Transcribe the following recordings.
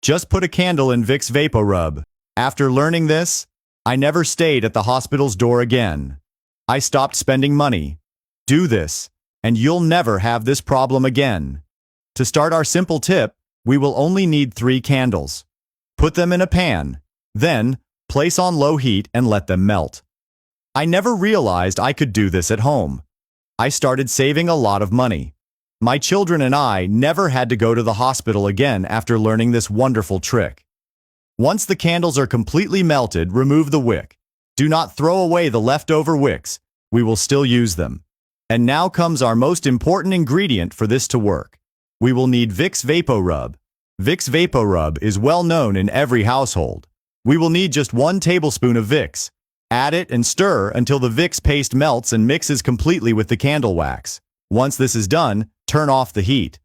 Just put a candle in Vicks VapoRub. After learning this, I never stayed at the hospital's door again. I stopped spending money. Do this, and you'll never have this problem again. To start our simple tip, we will only need 3 candles. Put them in a pan. Then, place on low heat and let them melt. I never realized I could do this at home. I started saving a lot of money. My children and I never had to go to the hospital again after learning this wonderful trick. Once the candles are completely melted, remove the wick. Do not throw away the leftover wicks. We will still use them. And now comes our most important ingredient for this to work. We will need Vicks VapoRub. Vicks VapoRub is well known in every household. We will need just 1 tablespoon of Vicks. Add it and stir until the Vicks paste melts and mixes completely with the candle wax. Once this is done, turn off the heat.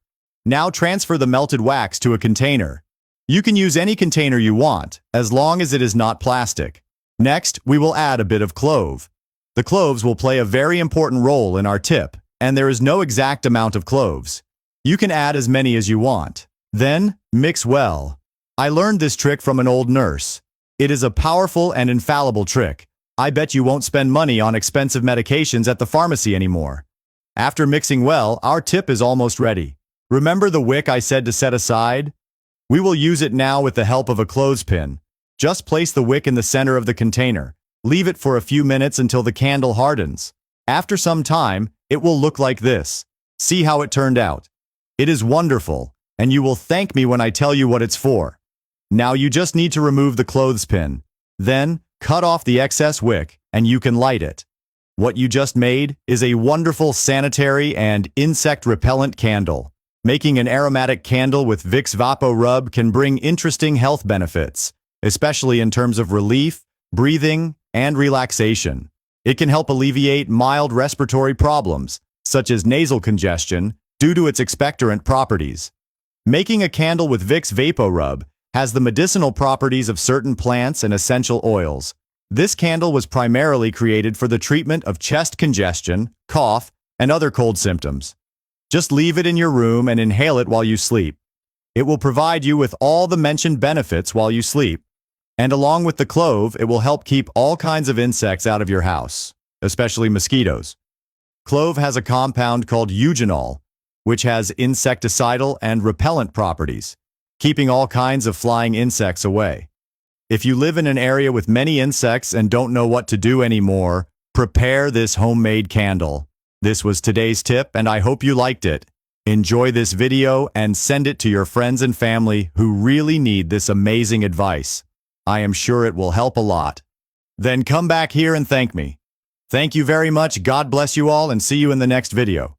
Now transfer the melted wax to a container. You can use any container you want, as long as it is not plastic. Next, we will add a bit of clove. The cloves will play a very important role in our tip, and there is no exact amount of cloves. You can add as many as you want. Then, mix well. I learned this trick from an old nurse. It is a powerful and infallible trick. I bet you won't spend money on expensive medications at the pharmacy anymore. After mixing well, our tip is almost ready. Remember the wick I said to set aside? We will use it now with the help of a clothespin. Just place the wick in the center of the container. Leave it for a few minutes until the candle hardens. After some time, it will look like this. See how it turned out. It is wonderful, and you will thank me when I tell you what it's for. Now you just need to remove the clothespin. Then, cut off the excess wick, and you can light it. What you just made is a wonderful sanitary and insect-repellent candle. Making an aromatic candle with Vicks VapoRub can bring interesting health benefits, especially in terms of relief, breathing, and relaxation. It can help alleviate mild respiratory problems, such as nasal congestion, due to its expectorant properties. Making a candle with Vicks VapoRub has the medicinal properties of certain plants and essential oils. This candle was primarily created for the treatment of chest congestion, cough, and other cold symptoms. Just leave it in your room and inhale it while you sleep. It will provide you with all the mentioned benefits while you sleep. And along with the clove, it will help keep all kinds of insects out of your house, especially mosquitoes. Clove has a compound called eugenol, which has insecticidal and repellent properties, keeping all kinds of flying insects away. If you live in an area with many insects and don't know what to do anymore, prepare this homemade candle. This was today's tip, and I hope you liked it. Enjoy this video and send it to your friends and family who really need this amazing advice. I am sure it will help a lot. Then come back here and thank me. Thank you very much. God bless you all and see you in the next video.